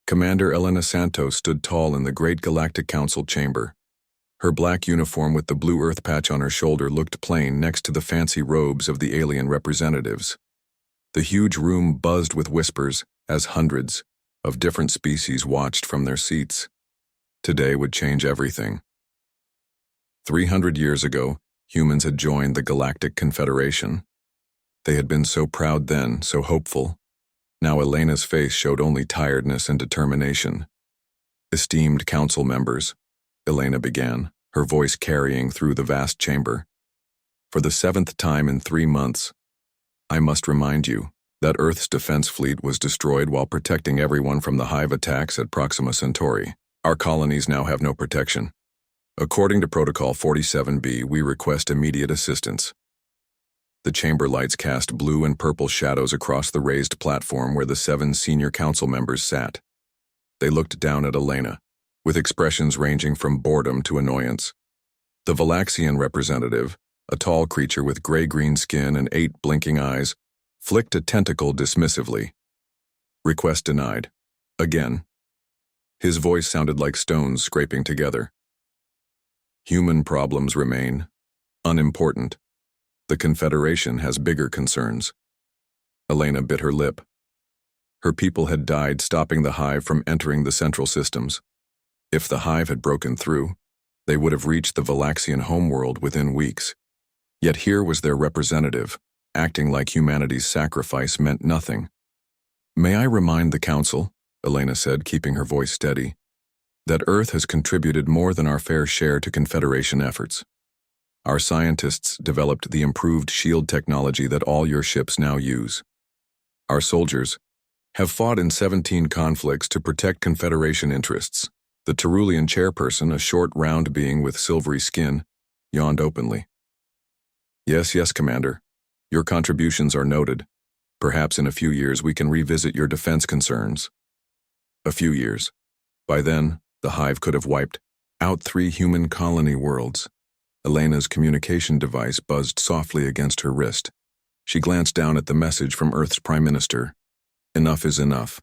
Commander Elena Santos stood tall in the great Galactic Council chamber. Her black uniform with the blue Earth patch on her shoulder looked plain next to the fancy robes of the alien representatives. The huge room buzzed with whispers as hundreds of different species watched from their seats. Today would change everything. 300 years ago, humans had joined the Galactic Confederation. They had been so proud then, so hopeful. Now Elena's face showed only tiredness and determination. "Esteemed council members," Elena began, her voice carrying through the vast chamber. "For the 7th time in 3 months, I must remind you that Earth's defense fleet was destroyed while protecting everyone from the hive attacks at Proxima Centauri. Our colonies now have no protection. According to Protocol 47B, we request immediate assistance." The chamber lights cast blue and purple shadows across the raised platform where the 7 senior council members sat. They looked down at Elena, with expressions ranging from boredom to annoyance. The Valaxian representative, a tall creature with gray-green skin and 8 blinking eyes, flicked a tentacle dismissively. "Request denied. Again." His voice sounded like stones scraping together. "Human problems remain unimportant. The Confederation has bigger concerns." Elena bit her lip. Her people had died stopping the hive from entering the central systems. If the hive had broken through, they would have reached the Valaxian homeworld within weeks. Yet here was their representative, acting like humanity's sacrifice meant nothing. "May I remind the Council," Elena said, keeping her voice steady, "that Earth has contributed more than our fair share to Confederation efforts. Our scientists developed the improved shield technology that all your ships now use. Our soldiers have fought in 17 conflicts to protect Confederation interests." The Terulian chairperson, a short, round being with silvery skin, yawned openly. Yes, Commander. Your contributions are noted. Perhaps in a few years we can revisit your defense concerns." A few years. By then, the hive could have wiped out 3 human colony worlds. Elena's communication device buzzed softly against her wrist. She glanced down at the message from Earth's Prime Minister. "Enough is enough.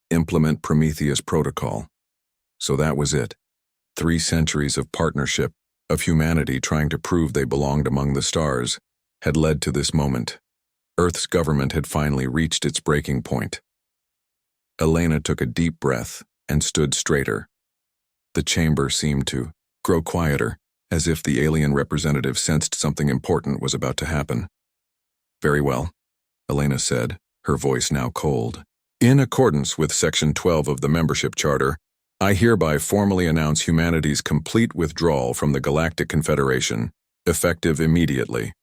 Implement Prometheus Protocol." So that was it. 3 centuries of partnership, of humanity trying to prove they belonged among the stars, had led to this moment. Earth's government had finally reached its breaking point. Elena took a deep breath and stood straighter. The chamber seemed to grow quieter, as if the alien representative sensed something important was about to happen. "Very well," Elena said, her voice now cold. "In accordance with Section 12 of the Membership Charter, I hereby formally announce humanity's complete withdrawal from the Galactic Confederation, effective immediately."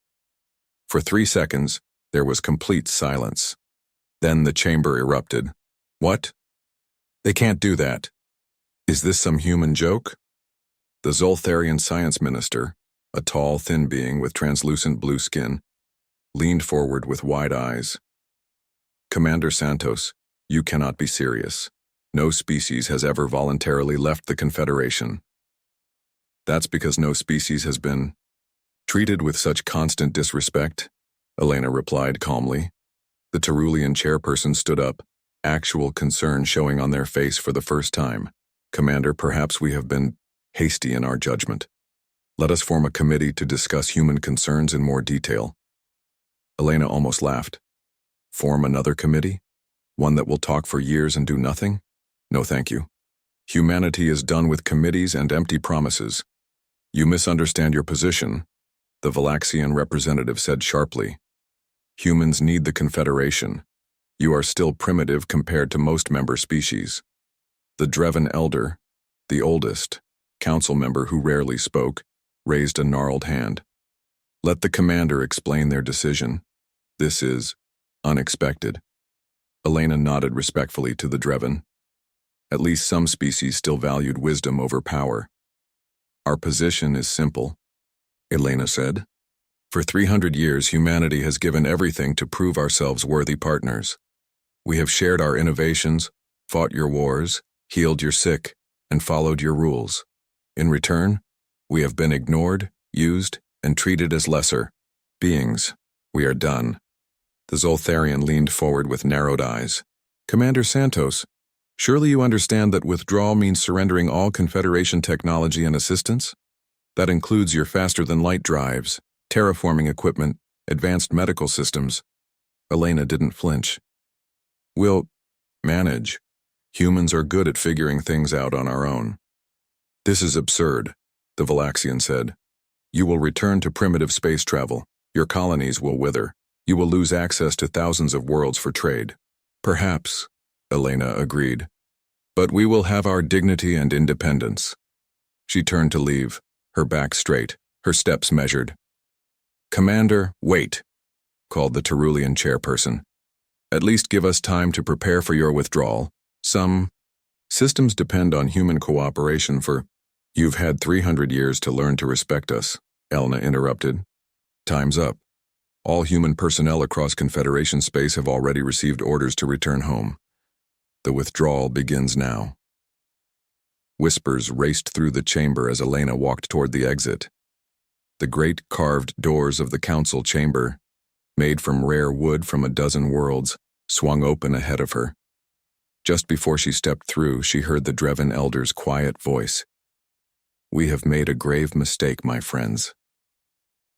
For 3 seconds, there was complete silence. Then the chamber erupted. "What? They can't do that. Is this some human joke?" The Zoltharian science minister, a tall, thin being with translucent blue skin, leaned forward with wide eyes. "Commander Santos, you cannot be serious. No species has ever voluntarily left the Confederation." "That's because no species has been treated with such constant disrespect," Elena replied calmly. The Terulian chairperson stood up, actual concern showing on their face for the first time. "Commander, perhaps we have been hasty in our judgment. Let us form a committee to discuss human concerns in more detail." Elena almost laughed. "Form another committee? One that will talk for years and do nothing? No, thank you. Humanity is done with committees and empty promises." "You misunderstand your position," the Valaxian representative said sharply. "Humans need the Confederation. You are still primitive compared to most member species." The Dreven elder, the oldest, council member who rarely spoke, raised a gnarled hand. "Let the commander explain their decision. This is unexpected." Elena nodded respectfully to the Dreven. At least some species still valued wisdom over power. "Our position is simple," Elena said. "For 300 years, humanity has given everything to prove ourselves worthy partners. We have shared our innovations, fought your wars, healed your sick, and followed your rules. In return, we have been ignored, used, and treated as lesser beings. We are done." The Zoltharian leaned forward with narrowed eyes. "Commander Santos, Surely you understand that withdrawal means surrendering all Confederation technology and assistance? That includes your faster-than-light drives, terraforming equipment, advanced medical systems. Elena didn't flinch. We'll manage. Humans are good at figuring things out on our own. This is absurd, the Valaxian said. You will return to primitive space travel. Your colonies will wither. You will lose access to thousands of worlds for trade. Perhaps, Elena agreed. But we will have our dignity and independence. She turned to leave, her back straight, her steps measured. Commander, wait, called the Terulian chairperson. At least give us time to prepare for your withdrawal. Some systems depend on human cooperation for... You've had 300 years to learn to respect us, Elena interrupted. Time's up. All human personnel across Confederation space have already received orders to return home. The withdrawal begins now. Whispers raced through the chamber as Elena walked toward the exit. The great carved doors of the council chamber, made from rare wood from a dozen worlds, swung open ahead of her. Just before she stepped through, she heard the Dreven Elder's quiet voice. We have made a grave mistake, my friends.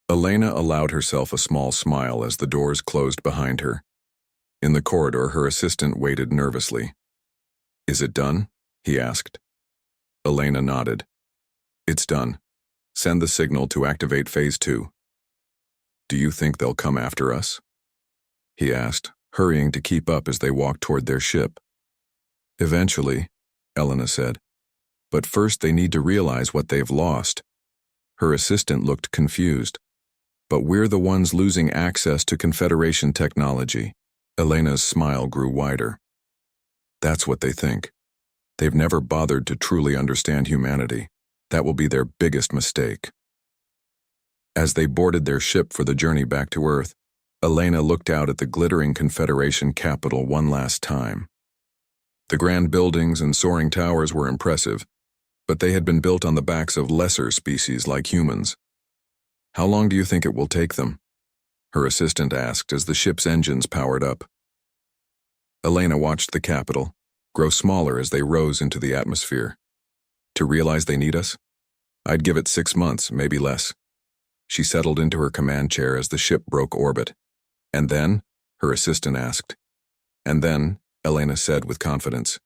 Elena allowed herself a small smile as the doors closed behind her. In the corridor, her assistant waited nervously. Is it done? He asked. Elena nodded. It's done. Send the signal to activate Phase 2. Do you think they'll come after us? He asked, hurrying to keep up as they walked toward their ship. Eventually, Elena said. But first they need to realize what they've lost. Her assistant looked confused. But we're the ones losing access to Confederation technology. Elena's smile grew wider. That's what they think. They've never bothered to truly understand humanity. That will be their biggest mistake. As they boarded their ship for the journey back to Earth, Elena looked out at the glittering Confederation capital one last time. The grand buildings and soaring towers were impressive, but they had been built on the backs of lesser species like humans. How long do you think it will take them? Her assistant asked as the ship's engines powered up. Elena watched the capital grow smaller as they rose into the atmosphere. To realize they need us? I'd give it 6 months, maybe less. She settled into her command chair as the ship broke orbit. And then? Her assistant asked. And then, Elena said with confidence,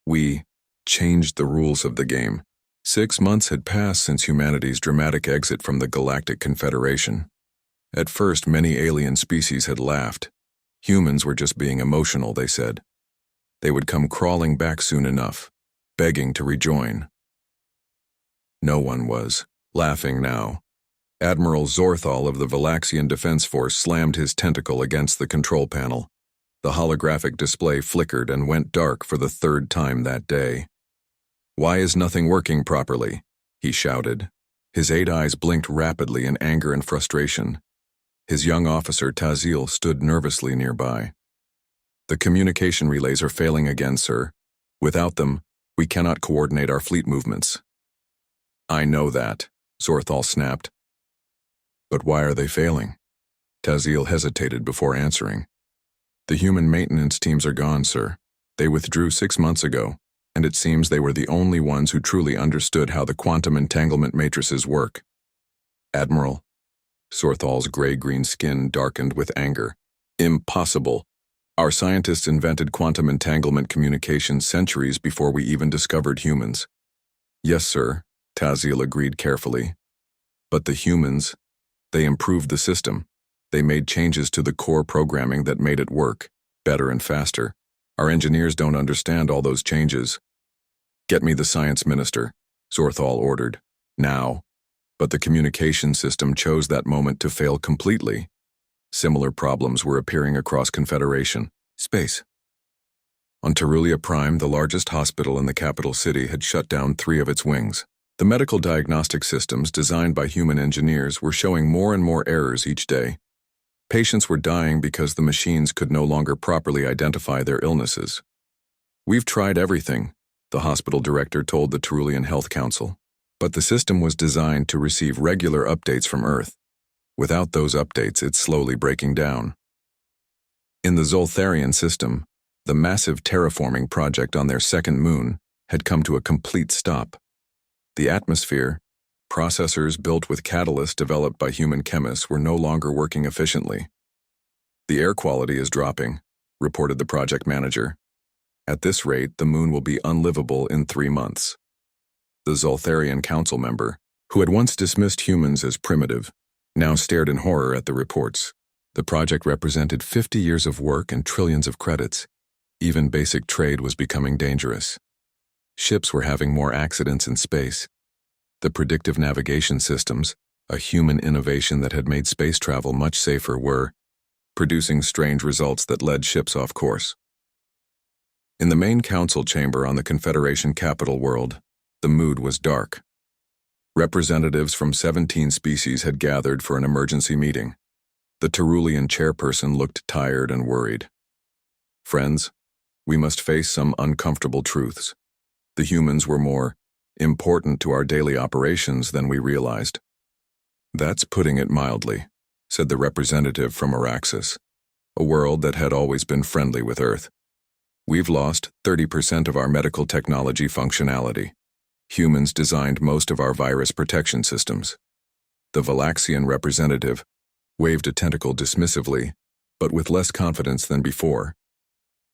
we changed the rules of the game. 6 months had passed since humanity's dramatic exit from the Galactic Confederation. At first, many alien species had laughed. Humans were just being emotional, they said. They would come crawling back soon enough, begging to rejoin. No one was laughing now. Admiral Zorthal of the Valaxian Defense Force slammed his tentacle against the control panel. The holographic display flickered and went dark for the 3rd time that day. Why is nothing working properly? He shouted. His 8 eyes blinked rapidly in anger and frustration. His young officer, Tazil, stood nervously nearby. The communication relays are failing again, sir. Without them, we cannot coordinate our fleet movements. I know that, Zorthal snapped. But why are they failing? Tazil hesitated before answering. The human maintenance teams are gone, sir. They withdrew 6 months ago, and it seems they were the only ones who truly understood how the quantum entanglement matrices work. Admiral. Zorthal's gray-green skin darkened with anger. Impossible. Our scientists invented quantum entanglement communications centuries before we even discovered humans. Yes, sir, Tazil agreed carefully. But the humans, they improved the system. They made changes to the core programming that made it work, better and faster. Our engineers don't understand all those changes. Get me the science minister, Zorthal ordered. Now. But the communication system chose that moment to fail completely. Similar problems were appearing across Confederation space. On Terulia Prime, the largest hospital in the capital city had shut down 3 of its wings. The medical diagnostic systems designed by human engineers were showing more and more errors each day. Patients were dying because the machines could no longer properly identify their illnesses. We've tried everything, the hospital director told the Terulian Health Council. But the system was designed to receive regular updates from Earth. Without those updates, it's slowly breaking down. In the Zoltharian system, The massive terraforming project on their second moon had come to a complete stop. The atmosphere, processors built with catalysts developed by human chemists, were no longer working efficiently. "The air quality is dropping," reported the project manager. "At this rate, the moon will be unlivable in 3 months." The Zoltharian council member, who had once dismissed humans as primitive, now stared in horror at the reports. The project represented 50 years of work and trillions of credits. Even basic trade was becoming dangerous. Ships were having more accidents in space. The predictive navigation systems, a human innovation that had made space travel much safer, were producing strange results that led ships off course. In the main council chamber on the Confederation capital world, the mood was dark. Representatives from 17 species had gathered for an emergency meeting. The Terulian chairperson looked tired and worried. "Friends, we must face some uncomfortable truths. The humans were more important to our daily operations than we realized." "That's putting it mildly," said the representative from Araxis, a world that had always been friendly with Earth. "We've lost 30% of our medical technology functionality. Humans designed most of our virus protection systems." The Valaxian representative waved a tentacle dismissively, but with less confidence than before.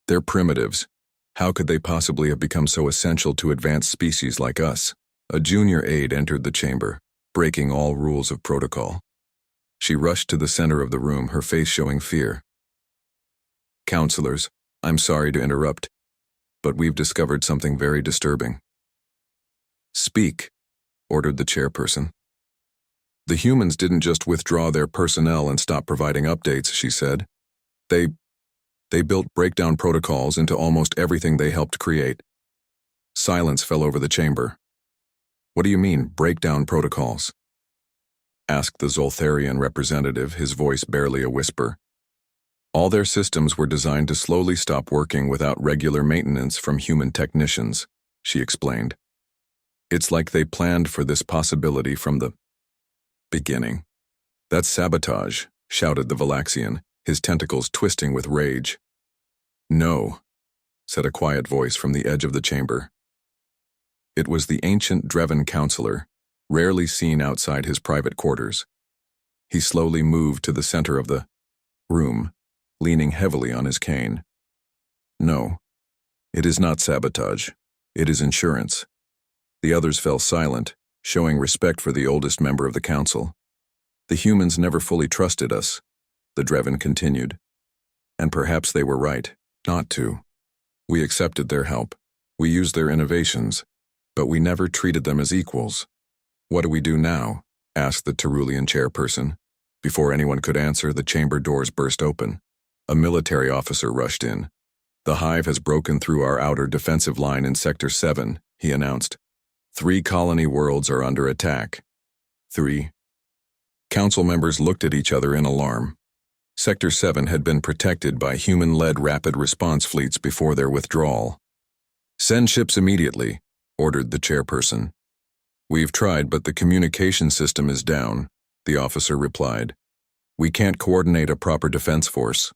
"They're primitives. How could they possibly have become so essential to advanced species like us?" A junior aide entered the chamber, breaking all rules of protocol. She rushed to the center of the room, her face showing fear. "Counselors, I'm sorry to interrupt, but we've discovered something very disturbing." "Speak," ordered the chairperson. "The humans didn't just withdraw their personnel and stop providing updates," she said. They built breakdown protocols into almost everything they helped create." Silence fell over the chamber. "What do you mean, breakdown protocols?" asked the Zoltharian representative, his voice barely a whisper. "All their systems were designed to slowly stop working without regular maintenance from human technicians," she explained. "It's like they planned for this possibility from the beginning." "That's sabotage," shouted the Valaxian, his tentacles twisting with rage. "No," said a quiet voice from the edge of the chamber. It was the ancient Dreven counselor, rarely seen outside his private quarters. He slowly moved to the center of the room, leaning heavily on his cane. "No, it is not sabotage. It is insurance." The others fell silent, showing respect for the oldest member of the council. "The humans never fully trusted us," the Dreven continued. "And perhaps they were right, not to. We accepted their help. We used their innovations, but we never treated them as equals." "What do we do now?" asked the Terulian chairperson. Before anyone could answer, the chamber doors burst open. A military officer rushed in. "The Hive has broken through our outer defensive line in Sector 7, he announced. 3 colony worlds are under attack." 3. Council members looked at each other in alarm. Sector 7 had been protected by human-led rapid response fleets before their withdrawal. "Send ships immediately," ordered the chairperson. "We've tried, but the communication system is down," the officer replied. "We can't coordinate a proper defense force."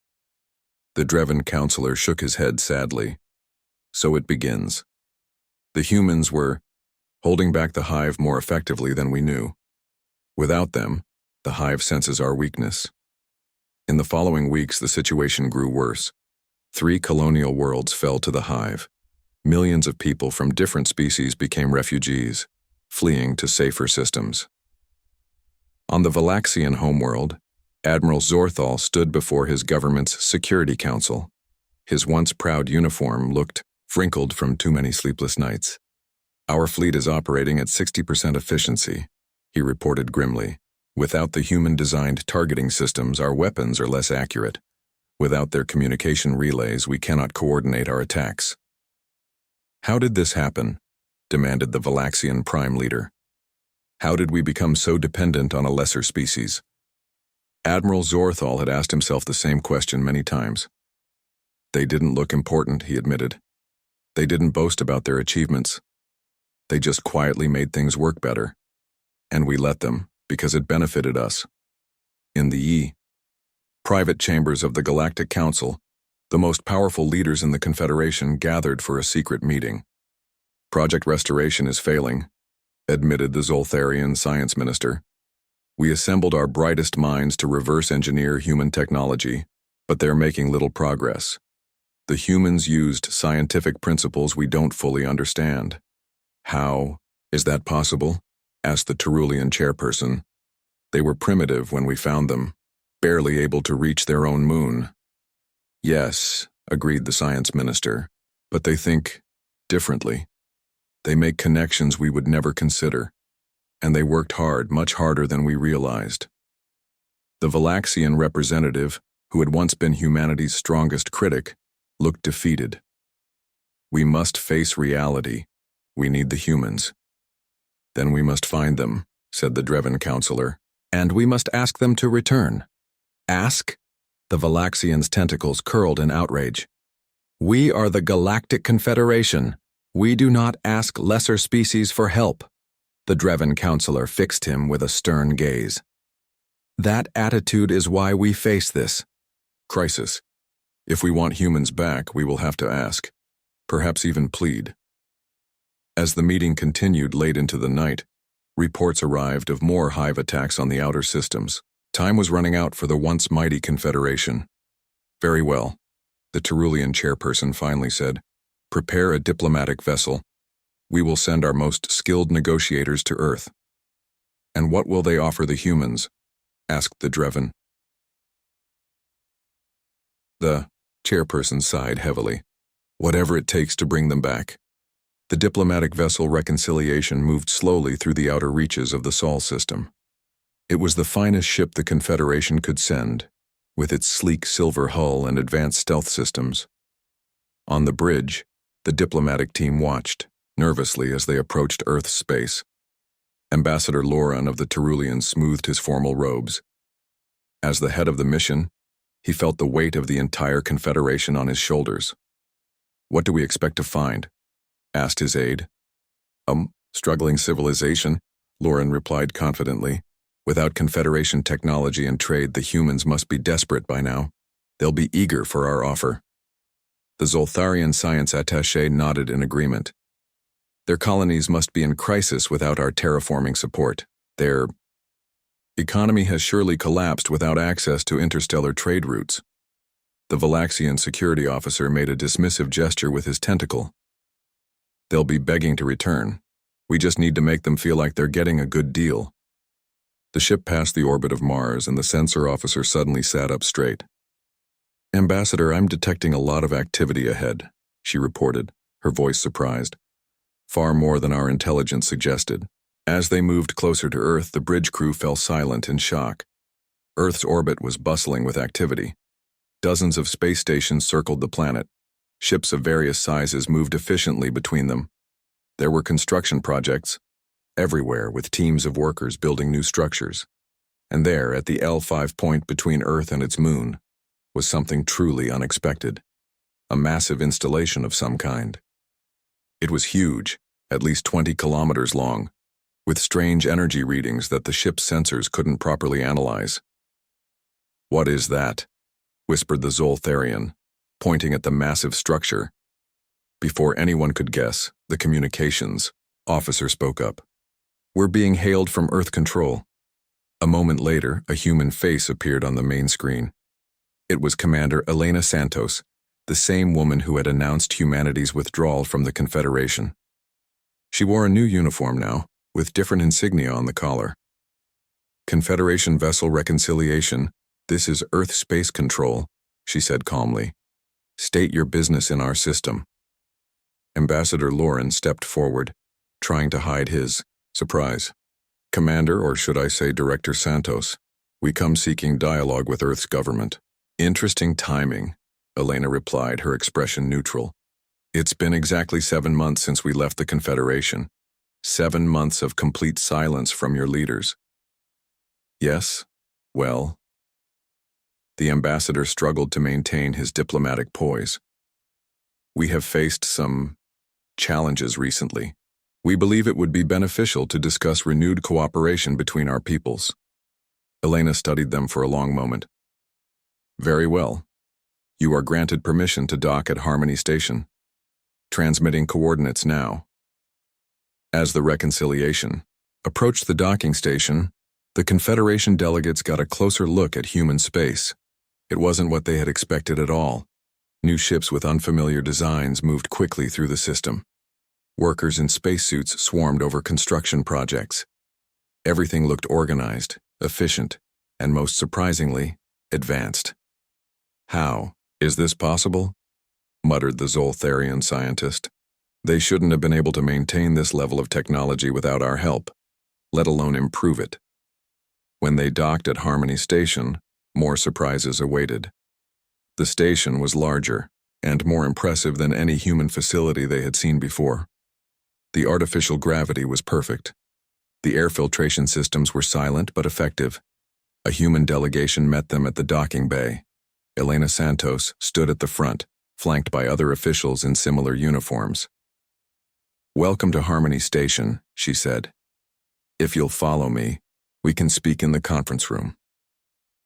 The Dreven counselor shook his head sadly. "So it begins. The humans were holding back the Hive more effectively than we knew. Without them, the Hive senses our weakness." In the following weeks, the situation grew worse. 3 colonial worlds fell to the Hive. Millions of people from different species became refugees, fleeing to safer systems. On the Valaxian homeworld, Admiral Zorthal stood before his government's Security Council. His once proud uniform looked wrinkled from too many sleepless nights. "Our fleet is operating at 60% efficiency," he reported grimly. "Without the human-designed targeting systems, our weapons are less accurate. Without their communication relays, we cannot coordinate our attacks." "How did this happen?" demanded the Valaxian Prime Leader. "How did we become so dependent on a lesser species?" Admiral Zorthal had asked himself the same question many times. "They didn't look important," he admitted. "They didn't boast about their achievements. They just quietly made things work better. And we let them, because it benefited us." In the private chambers of the Galactic Council, The most powerful leaders in the Confederation gathered for a secret meeting. Project Restoration is failing, admitted the Zoltharian science minister. We assembled our brightest minds to reverse engineer human technology, but they're making little progress. The humans used scientific principles we don't fully understand. How is that possible? Asked the Terulian chairperson. They were primitive when we found them, barely able to reach their own moon. Yes, agreed the science minister, but they think differently. They make connections we would never consider, and they worked hard, much harder than we realized. The Valaxian representative, who had once been humanity's strongest critic, looked defeated. We must face reality. We need the humans. Then we must find them, said the Dreven counselor, and we must ask them to return. Ask? The Valaxian's tentacles curled in outrage. We are the Galactic Confederation. We do not ask lesser species for help. The Dreven counselor fixed him with a stern gaze. That attitude is why we face this crisis. If we want humans back, we will have to ask, perhaps even plead. As the meeting continued late into the night, reports arrived of more hive attacks on the outer systems. Time was running out for the once mighty Confederation. Very well, the Terulian chairperson finally said. Prepare a diplomatic vessel. We will send our most skilled negotiators to Earth. And what will they offer the humans? Asked the Dreven. The chairperson sighed heavily. Whatever it takes to bring them back. The diplomatic vessel Reconciliation moved slowly through the outer reaches of the Sol system. It was the finest ship the Confederation could send, with its sleek silver hull and advanced stealth systems. On the bridge, the diplomatic team watched, nervously as they approached Earth's space. Ambassador Loran of the Terulians smoothed his formal robes. As the head of the mission, he felt the weight of the entire Confederation on his shoulders. What do we expect to find? Asked his aide. Struggling civilization, Loran replied confidently. Without Confederation technology and trade, the humans must be desperate by now. They'll be eager for our offer. The Zoltharian science attaché nodded in agreement. Their colonies must be in crisis without our terraforming support. Their economy has surely collapsed without access to interstellar trade routes. The Valaxian security officer made a dismissive gesture with his tentacle. They'll be begging to return. We just need to make them feel like they're getting a good deal. The ship passed the orbit of Mars, and the sensor officer suddenly sat up straight. Ambassador, I'm detecting a lot of activity ahead, she reported, her voice surprised. Far more than our intelligence suggested. As they moved closer to Earth, the bridge crew fell silent in shock. Earth's orbit was bustling with activity. Dozens of space stations circled the planet. Ships of various sizes moved efficiently between them. There were construction projects everywhere, with teams of workers building new structures. And there, at the L5 point between Earth and its moon, was something truly unexpected. A massive installation of some kind. It was huge, at least 20 kilometers long, with strange energy readings that the ship's sensors couldn't properly analyze. What is that? Whispered the Zoltharian, pointing at the massive structure. Before anyone could guess, the communications officer spoke up. We're being hailed from Earth Control. A moment later, a human face appeared on the main screen. It was Commander Elena Santos, the same woman who had announced humanity's withdrawal from the Confederation. She wore a new uniform now, with different insignia on the collar. Confederation Vessel Reconciliation, this is Earth Space Control, she said calmly. State your business in our system. Ambassador Loran stepped forward, trying to hide his surprise. Commander, or should I say Director Santos, we come seeking dialogue with Earth's government. Interesting timing, Elena replied, her expression neutral. It's been exactly 7 months since we left the Confederation. 7 months of complete silence from your leaders. Yes, well. The ambassador struggled to maintain his diplomatic poise. We have faced some challenges recently. We believe it would be beneficial to discuss renewed cooperation between our peoples. Elena studied them for a long moment. Very well. You are granted permission to dock at Harmony Station. Transmitting coordinates now. As the reconciliation approached the docking station, the Confederation delegates got a closer look at human space. It wasn't what they had expected at all. New ships with unfamiliar designs moved quickly through the system. Workers in spacesuits swarmed over construction projects. Everything looked organized, efficient, and most surprisingly, advanced. "How is this possible?" muttered the Zoltharian scientist. "They shouldn't have been able to maintain this level of technology without our help, let alone improve it." When they docked at Harmony Station, more surprises awaited. The station was larger and more impressive than any human facility they had seen before. The artificial gravity was perfect. The air filtration systems were silent but effective. A human delegation met them at the docking bay. Elena Santos stood at the front, flanked by other officials in similar uniforms. "Welcome to Harmony Station," she said. "If you'll follow me, we can speak in the conference room."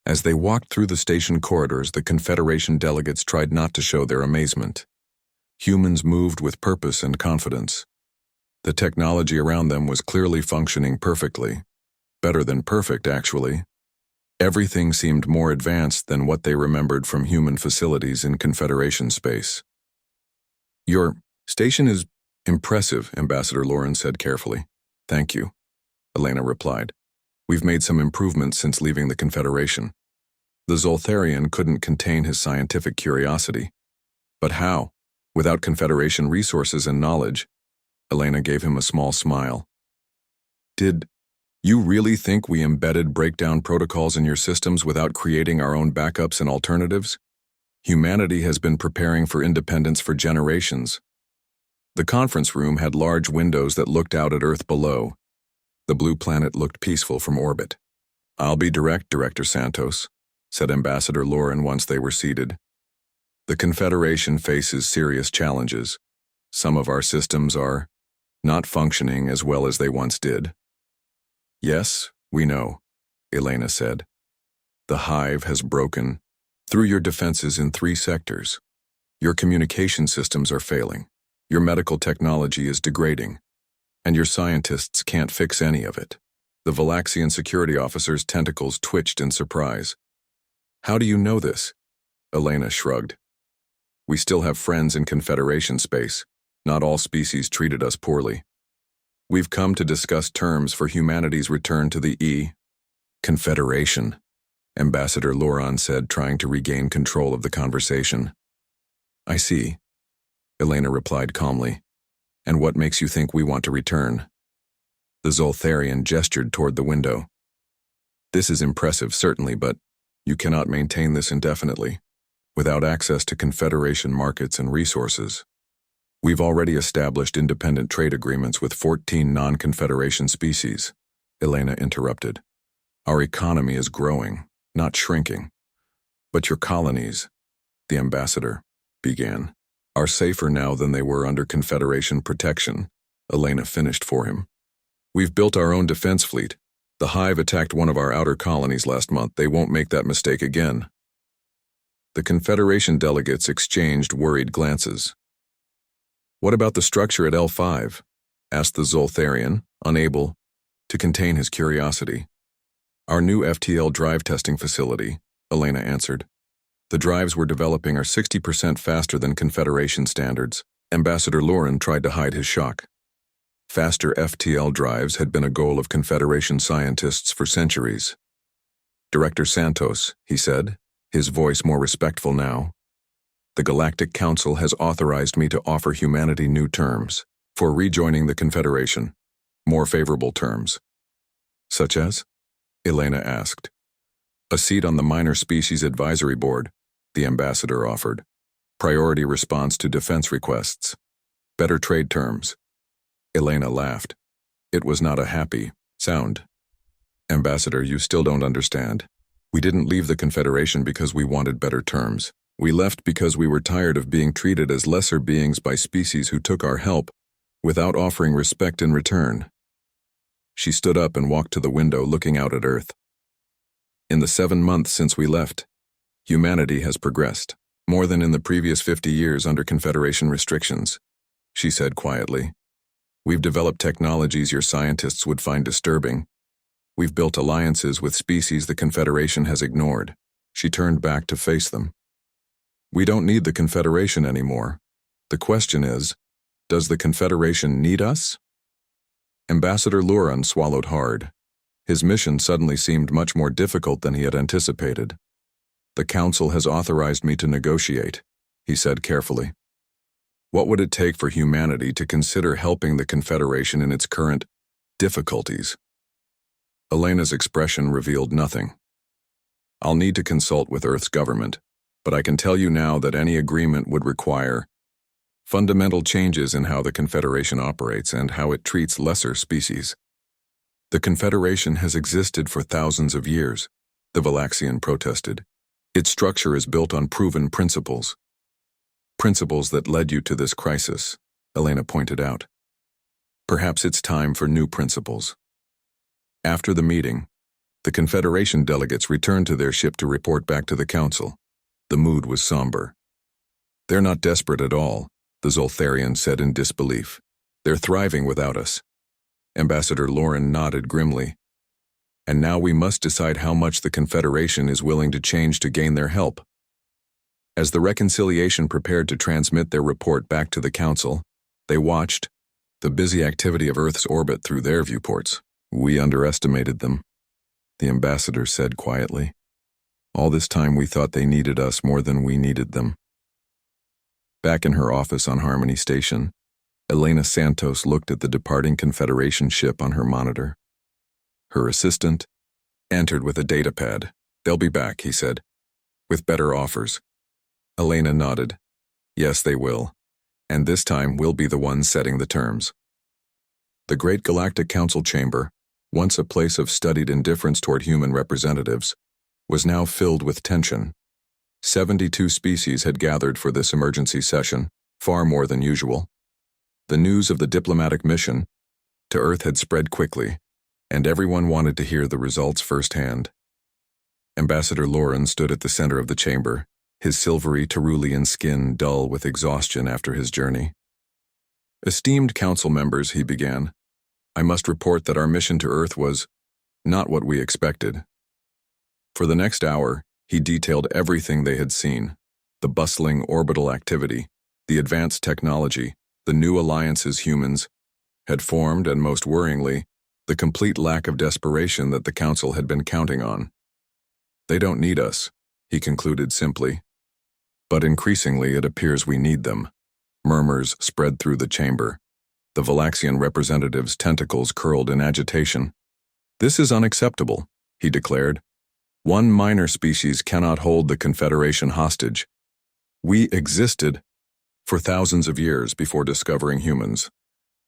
As they walked through the station corridors, the Confederation delegates tried not to show their amazement. Humans moved with purpose and confidence. The technology around them was clearly functioning perfectly. Better than perfect, actually. Everything seemed more advanced than what they remembered from human facilities in Confederation space. "Your station is impressive," Ambassador Lauren said carefully. "Thank you," Elena replied. "We've made some improvements since leaving the Confederation." The Zoltharian couldn't contain his scientific curiosity. "But how? Without Confederation resources and knowledge?" Elena gave him a small smile. "Did you really think we embedded breakdown protocols in your systems without creating our own backups and alternatives? Humanity has been preparing for independence for generations." The conference room had large windows that looked out at Earth below. The blue planet looked peaceful from orbit. "I'll be direct, Director Santos," said Ambassador Lauren once they were seated. "The Confederation faces serious challenges. Some of our systems are not functioning as well as they once did." "Yes, we know," Elena said. "The hive has broken through your defenses in 3 sectors. Your communication systems are failing, your medical technology is degrading, and your scientists can't fix any of it." The Valaxian security officer's tentacles twitched in surprise. "How do you know this?" Elena shrugged. "We still have friends in Confederation space. Not all species treated us poorly. We've come to discuss terms for humanity's return to the Confederation," Ambassador Lauren said, trying to regain control of the conversation. "I see," Elena replied calmly. "And what makes you think we want to return?" The Zoltharian gestured toward the window. "This is impressive, certainly, but you cannot maintain this indefinitely, without access to Confederation markets and resources. We've already established independent trade agreements with 14 non-Confederation species," Elena interrupted. "Our economy is growing, not shrinking. But your colonies," the ambassador began, "are safer now than they were under Confederation protection," Elena finished for him. "We've built our own defense fleet. The hive attacked one of our outer colonies last month. They won't make that mistake again." The Confederation delegates exchanged worried glances. "What about the structure at L5? Asked the Zoltharian, unable to contain his curiosity. "Our new FTL drive testing facility," Elena answered. "The drives we're developing are 60% faster than Confederation standards." Ambassador Lauren tried to hide his shock. Faster FTL drives had been a goal of Confederation scientists for centuries. "Director Santos," he said, his voice more respectful now, "the Galactic Council has authorized me to offer humanity new terms for rejoining the Confederation, more favorable terms." "Such as?" Elena asked. "A seat on the Minor Species Advisory Board," the ambassador offered. "Priority response to defense requests. Better trade terms." Elena laughed. It was not a happy sound. "Ambassador, you still don't understand. We didn't leave the Confederation because we wanted better terms. We left because we were tired of being treated as lesser beings by species who took our help without offering respect in return." She stood up and walked to the window, looking out at Earth. "In the 7 months since we left, humanity has progressed. More than in the previous 50 years under Confederation restrictions, she said quietly. We've developed technologies your scientists would find disturbing. We've built alliances with species the Confederation has ignored. She turned back to face them. We don't need the Confederation anymore. The question is, does the Confederation need us? Ambassador Luran swallowed hard. His mission suddenly seemed much more difficult than he had anticipated. The Council has authorized me to negotiate, he said carefully. What would it take for humanity to consider helping the Confederation in its current difficulties? Elena's expression revealed nothing. I'll need to consult with Earth's government, but I can tell you now that any agreement would require fundamental changes in how the Confederation operates and how it treats lesser species. The Confederation has existed for thousands of years, the Valaxian protested. Its structure is built on proven principles. Principles that led you to this crisis, Elena pointed out. Perhaps it's time for new principles. After the meeting, the Confederation delegates returned to their ship to report back to the Council. The mood was somber. They're not desperate at all, the Zoltharian said in disbelief. They're thriving without us. Ambassador Luran nodded grimly. And now we must decide how much the Confederation is willing to change to gain their help. As the Reconciliation prepared to transmit their report back to the Council, they watched the busy activity of Earth's orbit through their viewports. We underestimated them, the ambassador said quietly. All this time we thought they needed us more than we needed them. Back in her office on Harmony Station, Elena Santos looked at the departing Confederation ship on her monitor. Her assistant entered with a datapad. They'll be back, he said, with better offers. Elena nodded. Yes, they will. And this time we'll be the ones setting the terms. The Great Galactic Council chamber, once a place of studied indifference toward human representatives, was now filled with tension. 72 species had gathered for this emergency session, far more than usual. The news of the diplomatic mission to Earth had spread quickly, and everyone wanted to hear the results firsthand. Ambassador Luran stood at the center of the chamber, his silvery Terulian skin dull with exhaustion after his journey. Esteemed council members, he began, I must report that our mission to Earth was not what we expected. For the next hour, he detailed everything they had seen, the bustling orbital activity, the advanced technology, the new alliances humans had formed, and most worryingly, the complete lack of desperation that the Council had been counting on. They don't need us, he concluded simply. But increasingly it appears we need them. Murmurs spread through the chamber. The Valaxian representative's tentacles curled in agitation. This is unacceptable, he declared. One minor species cannot hold the Confederation hostage. We existed for thousands of years before discovering humans,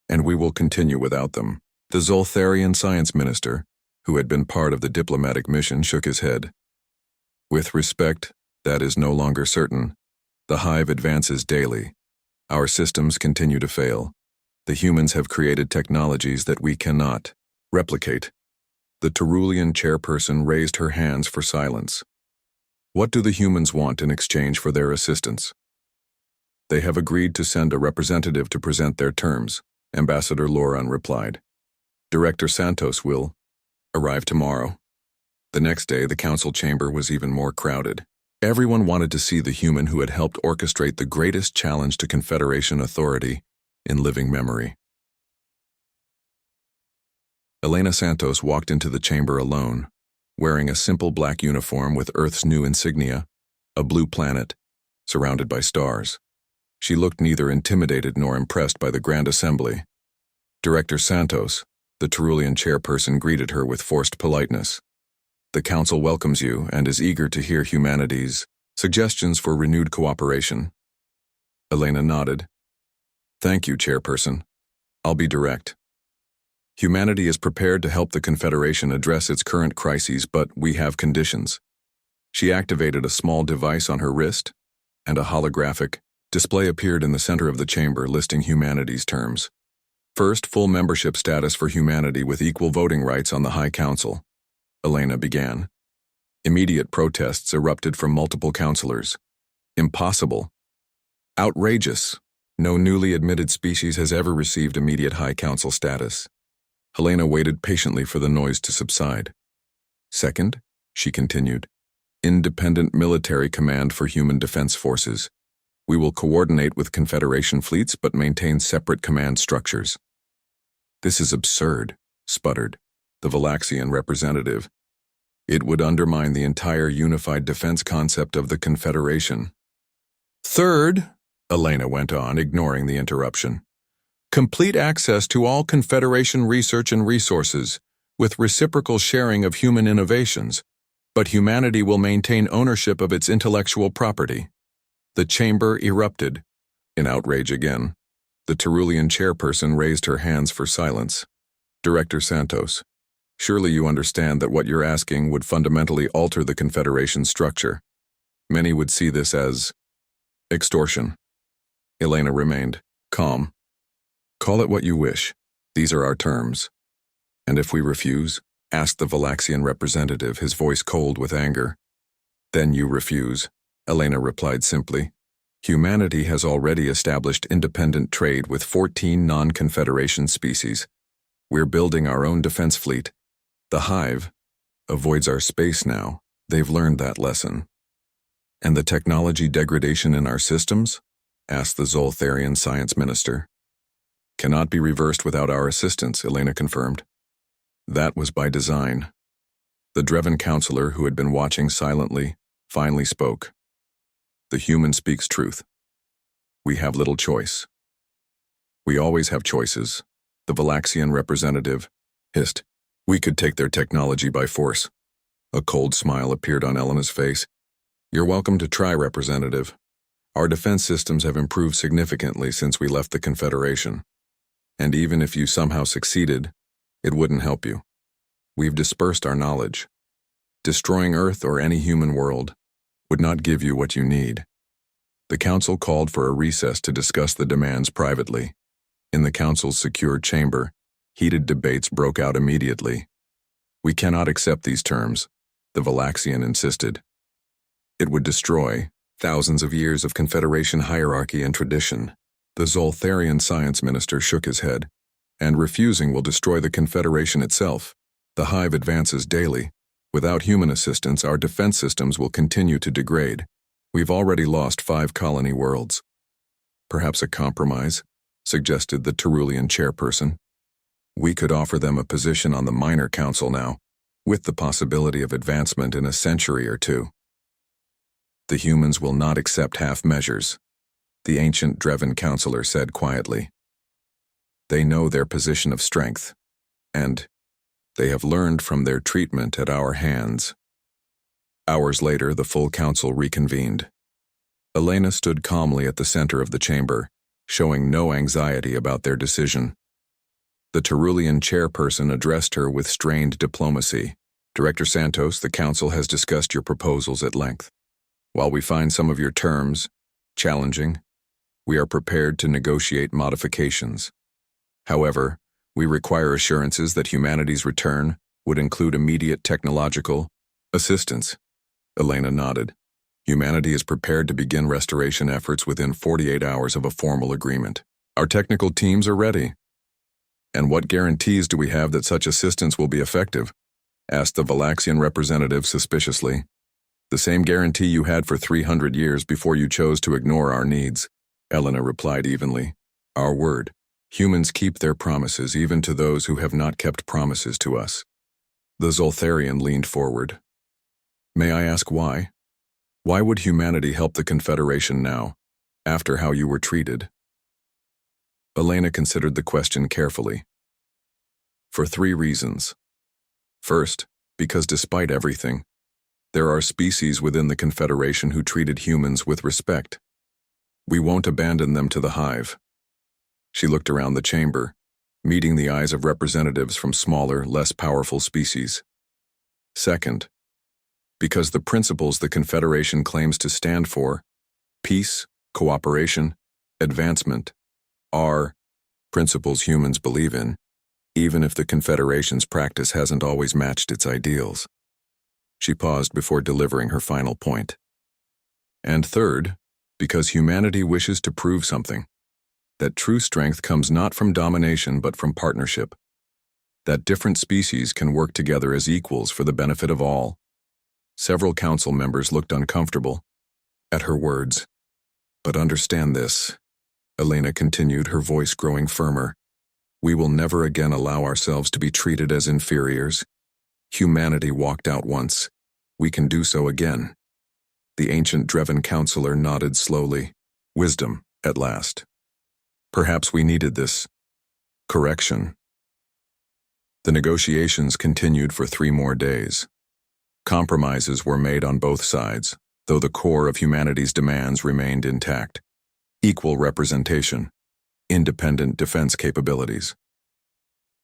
and we will continue without them. The Zoltharian science minister, who had been part of the diplomatic mission, shook his head. With respect, that is no longer certain. The hive advances daily. Our systems continue to fail. The humans have created technologies that we cannot replicate. The Terulian chairperson raised her hands for silence. What do the humans want in exchange for their assistance? They have agreed to send a representative to present their terms, Ambassador Luran replied. Director Santos will arrive tomorrow. The next day, the council chamber was even more crowded. Everyone wanted to see the human who had helped orchestrate the greatest challenge to Confederation authority in living memory. Elena Santos walked into the chamber alone, wearing a simple black uniform with Earth's new insignia, a blue planet, surrounded by stars. She looked neither intimidated nor impressed by the Grand Assembly. Director Santos, the Terulian chairperson, greeted her with forced politeness. The Council welcomes you and is eager to hear humanity's suggestions for renewed cooperation. Elena nodded. Thank you, Chairperson. I'll be direct. Humanity is prepared to help the Confederation address its current crises, but we have conditions. She activated a small device on her wrist, and a holographic display appeared in the center of the chamber listing humanity's terms. First, full membership status for humanity with equal voting rights on the High Council. Elena began. Immediate protests erupted from multiple councillors. Impossible. Outrageous. No newly admitted species has ever received immediate High Council status. Helena waited patiently for the noise to subside. Second, she continued, independent military command for human defense forces. We will coordinate with Confederation fleets but maintain separate command structures. This is absurd, sputtered the Valaxian representative. It would undermine the entire unified defense concept of the Confederation. Third, Elena went on, ignoring the interruption, complete access to all Confederation research and resources, with reciprocal sharing of human innovations, but humanity will maintain ownership of its intellectual property. The chamber erupted. In outrage again, the Terulian chairperson raised her hands for silence. Director Santos, surely you understand that what you're asking would fundamentally alter the Confederation's structure. Many would see this as extortion. Elena remained calm. Call it what you wish. These are our terms. And if we refuse? Asked the Valaxian representative, his voice cold with anger. Then you refuse, Elena replied simply. Humanity has already established independent trade with 14 non-Confederation species. We're building our own defense fleet. The Hive avoids our space now. They've learned that lesson. And the technology degradation in our systems? Asked the Zoltharian science minister. Cannot be reversed without our assistance, Elena confirmed. That was by design. The Dreven counselor, who had been watching silently, finally spoke. The human speaks truth. We have little choice. We always have choices, the Valaxian representative hissed. We could take their technology by force. A cold smile appeared on Elena's face. You're welcome to try, Representative. Our defense systems have improved significantly since we left the Confederation. And even if you somehow succeeded, it wouldn't help you. We've dispersed our knowledge. Destroying Earth or any human world would not give you what you need. The Council called for a recess to discuss the demands privately. In the Council's secure chamber, heated debates broke out immediately. We cannot accept these terms, the Valaxian insisted. It would destroy thousands of years of Confederation hierarchy and tradition. The Zoltharian science minister shook his head. And refusing will destroy the Confederation itself. The Hive advances daily. Without human assistance, our defense systems will continue to degrade. We've already lost 5 colony worlds. Perhaps a compromise, suggested the Terulian chairperson. We could offer them a position on the minor council now, with the possibility of advancement in a century or two. The humans will not accept half measures, the ancient Dreven counselor said quietly. They know their position of strength, and they have learned from their treatment at our hands. Hours later, the full council reconvened. Elena stood calmly at the center of the chamber, showing no anxiety about their decision. The Terulian chairperson addressed her with strained diplomacy. Director Santos, the council has discussed your proposals at length. While we find some of your terms challenging, we are prepared to negotiate modifications. However, we require assurances that humanity's return would include immediate technological assistance. Elena nodded. Humanity is prepared to begin restoration efforts within 48 hours of a formal agreement. Our technical teams are ready. And what guarantees do we have that such assistance will be effective? Asked the Valaxian representative suspiciously. The same guarantee you had for 300 years before you chose to ignore our needs, Elena replied evenly. Our word. Humans keep their promises even to those who have not kept promises to us. The Zoltharian leaned forward. May I ask why? Why would humanity help the Confederation now, after how you were treated? Elena considered the question carefully. For 3 reasons. First, because despite everything, there are species within the Confederation who treated humans with respect. We won't abandon them to the Hive. She looked around the chamber, meeting the eyes of representatives from smaller, less powerful species. Second, because the principles the Confederation claims to stand for, peace, cooperation, advancement, are principles humans believe in, even if the Confederation's practice hasn't always matched its ideals. She paused before delivering her final point. And third, Because humanity wishes to prove something. That true strength comes not from domination but from partnership. That different species can work together as equals for the benefit of all. Several council members looked uncomfortable at her words. But understand this, Elena continued, her voice growing firmer. We will never again allow ourselves to be treated as inferiors. Humanity walked out once. We can do so again. The ancient Dreven counselor nodded slowly. Wisdom, at last. Perhaps we needed this correction. The negotiations continued for 3 more days. Compromises were made on both sides, though the core of humanity's demands remained intact. Equal representation, independent defense capabilities,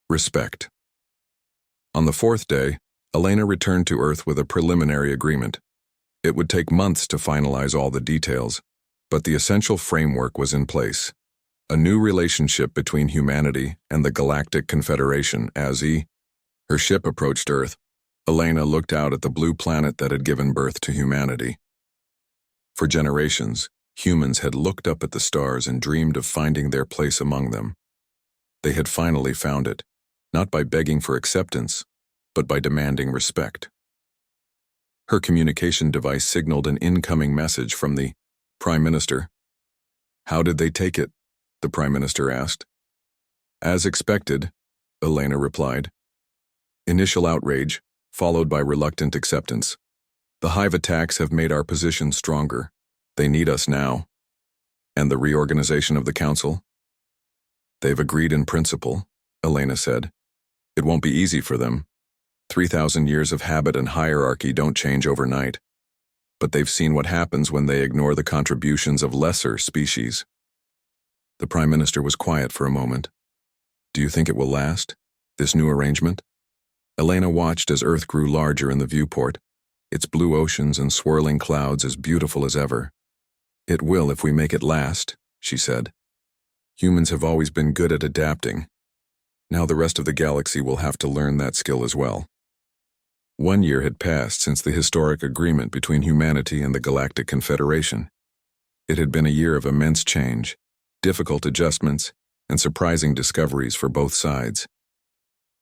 respect. On the 4th day, Elena returned to Earth with a preliminary agreement. It would take months to finalize all the details, but the essential framework was in place. A new relationship between humanity and the Galactic Confederation as her ship approached Earth. Elena looked out at the blue planet that had given birth to humanity. For generations, humans had looked up at the stars and dreamed of finding their place among them. They had finally found it, not by begging for acceptance, but by demanding respect. Her communication device signaled an incoming message from the Prime Minister. How did they take it? The Prime Minister asked. As expected, Elena replied. Initial outrage, followed by reluctant acceptance. The hive attacks have made our position stronger. They need us now. And the reorganization of the council? They've agreed in principle, Elena said. It won't be easy for them. 3,000 years of habit and hierarchy don't change overnight. But they've seen what happens when they ignore the contributions of lesser species. The Prime Minister was quiet for a moment. Do you think it will last, this new arrangement? Elena watched as Earth grew larger in the viewport, its blue oceans and swirling clouds as beautiful as ever. It will if we make it last, she said. Humans have always been good at adapting. Now the rest of the galaxy will have to learn that skill as well. 1 year had passed since the historic agreement between humanity and the Galactic Confederation. It had been a year of immense change, difficult adjustments, and surprising discoveries for both sides.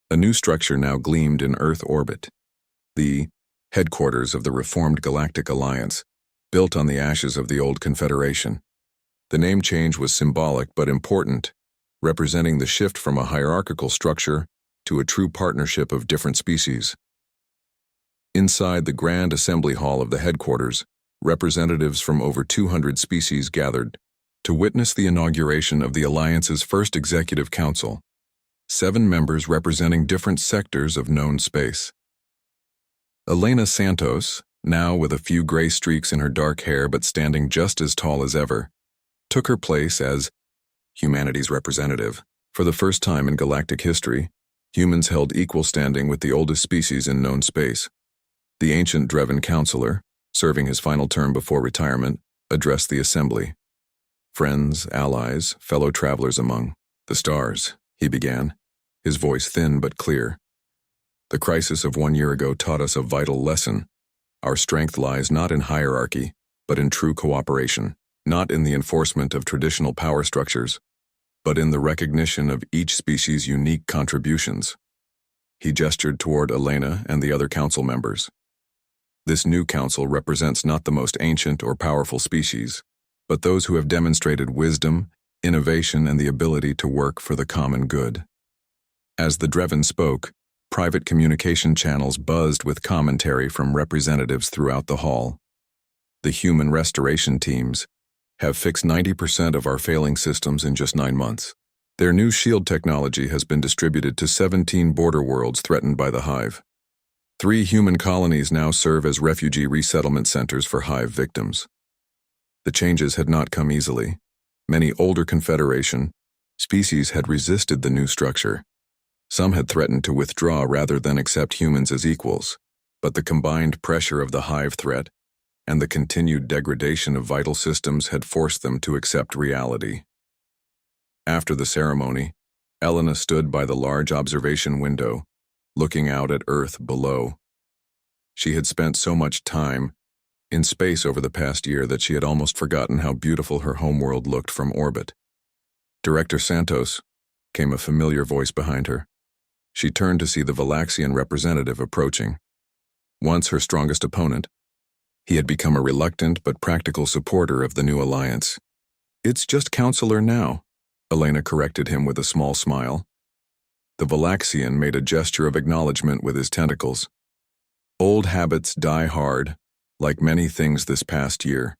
A new structure now gleamed in Earth orbit. The headquarters of the reformed Galactic Alliance, built on the ashes of the old Confederation. The name change was symbolic but important, representing the shift from a hierarchical structure to a true partnership of different species. Inside the Grand Assembly Hall of the headquarters, representatives from over 200 species gathered to witness the inauguration of the Alliance's first Executive Council, 7 members representing different sectors of known space. Elena Santos, now with a few gray streaks in her dark hair but standing just as tall as ever, took her place as humanity's representative. For the first time in galactic history, humans held equal standing with the oldest species in known space. The ancient Dreven counselor, serving his final term before retirement, addressed the assembly. Friends, allies, fellow travelers among the stars, he began, his voice thin but clear. The crisis of 1 year ago taught us a vital lesson. Our strength lies not in hierarchy, but in true cooperation, not in the enforcement of traditional power structures, but in the recognition of each species' unique contributions. He gestured toward Elena and the other council members. This new council represents not the most ancient or powerful species, but those who have demonstrated wisdom, innovation, and the ability to work for the common good. As the Dreven spoke, private communication channels buzzed with commentary from representatives throughout the hall. The human restoration teams have fixed 90% of our failing systems in just 9 months. Their new shield technology has been distributed to 17 border worlds threatened by the hive. 3 human colonies now serve as refugee resettlement centers for hive victims. The changes had not come easily. Many older Confederation species had resisted the new structure. Some had threatened to withdraw rather than accept humans as equals, but the combined pressure of the hive threat and the continued degradation of vital systems had forced them to accept reality. After the ceremony, Elena stood by the large observation window, looking out at Earth below. She had spent so much time in space over the past year that she had almost forgotten how beautiful her homeworld looked from orbit. "Director Santos," came a familiar voice behind her. She turned to see the Valaxian representative approaching. Once her strongest opponent, he had become a reluctant but practical supporter of the new alliance. "It's just Counselor now," Elena corrected him with a small smile. The Valaxian made a gesture of acknowledgement with his tentacles. Old habits die hard, like many things this past year.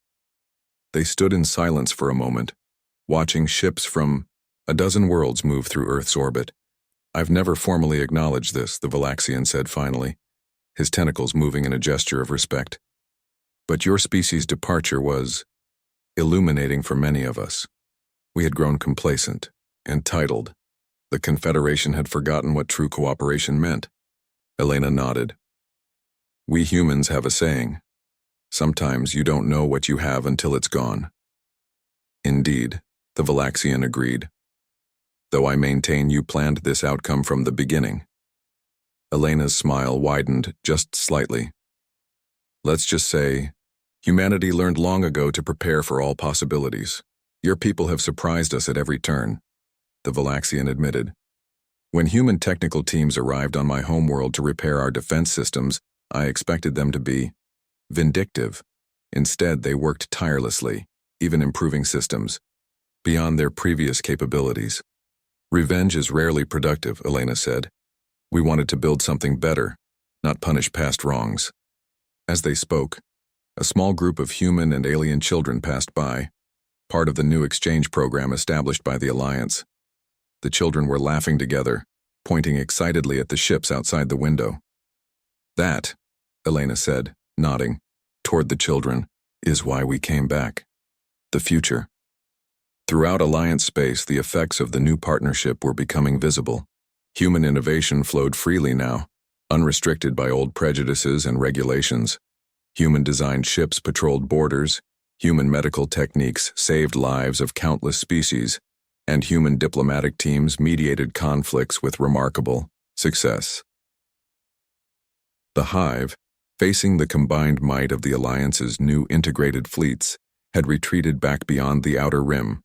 They stood in silence for a moment, watching ships from a dozen worlds move through Earth's orbit. "I've never formally acknowledged this," the Valaxian said finally, his tentacles moving in a gesture of respect. "But your species' departure was illuminating for many of us. We had grown complacent, entitled. The Confederation had forgotten what true cooperation meant." Elena nodded. "We humans have a saying. Sometimes you don't know what you have until it's gone." "Indeed," the Valaxian agreed. "Though I maintain you planned this outcome from the beginning." Elena's smile widened just slightly. "Let's just say, humanity learned long ago to prepare for all possibilities. Your people have surprised us at every turn," the Valaxian admitted. "When human technical teams arrived on my homeworld to repair our defense systems, I expected them to be vindictive. Instead, they worked tirelessly, even improving systems, beyond their previous capabilities. Revenge is rarely productive," Elena said. "We wanted to build something better, not punish past wrongs." As they spoke, a small group of human and alien children passed by, part of the new exchange program established by the Alliance. The children were laughing together, pointing excitedly at the ships outside the window. "That," Elena said, nodding toward the children, "is why we came back. The future." Throughout Alliance space, the effects of the new partnership were becoming visible. Human innovation flowed freely now, unrestricted by old prejudices and regulations. Human-designed ships patrolled borders, human medical techniques saved lives of countless species, and human diplomatic teams mediated conflicts with remarkable success. The Hive, facing the combined might of the Alliance's new integrated fleets, had retreated back beyond the outer rim.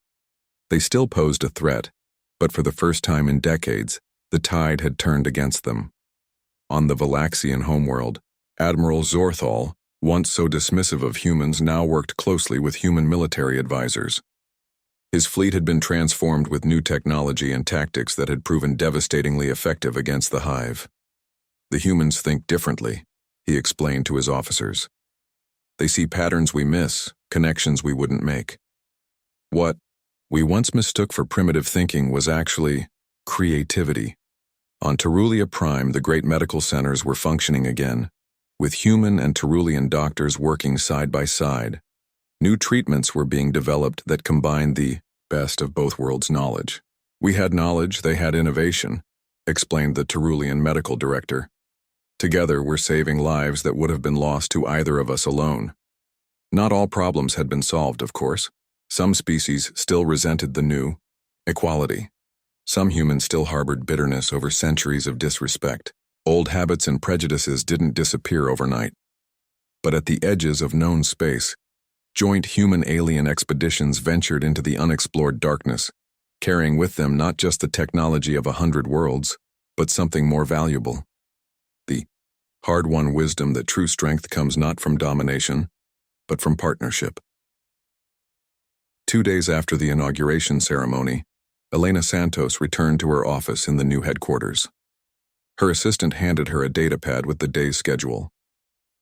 They still posed a threat, but for the first time in decades, the tide had turned against them. On the Valaxian homeworld, Admiral Zorthal, once so dismissive of humans, now worked closely with human military advisors. His fleet had been transformed with new technology and tactics that had proven devastatingly effective against the Hive. "The humans think differently," he explained to his officers. "They see patterns we miss, connections we wouldn't make. What we once mistook for primitive thinking was actually creativity." On Terulia Prime, the great medical centers were functioning again, with human and Terulian doctors working side by side. New treatments were being developed that combined the best of both worlds' knowledge. "We had knowledge, they had innovation," explained the Terulian medical director. "Together, we're saving lives that would have been lost to either of us alone." Not all problems had been solved, of course. Some species still resented the new equality. Some humans still harbored bitterness over centuries of disrespect. Old habits and prejudices didn't disappear overnight. But at the edges of known space, joint human-alien expeditions ventured into the unexplored darkness, carrying with them not just the technology of 100 worlds, but something more valuable. The hard-won wisdom that true strength comes not from domination, but from partnership. 2 days after the inauguration ceremony, Elena Santos returned to her office in the new headquarters. Her assistant handed her a datapad with the day's schedule.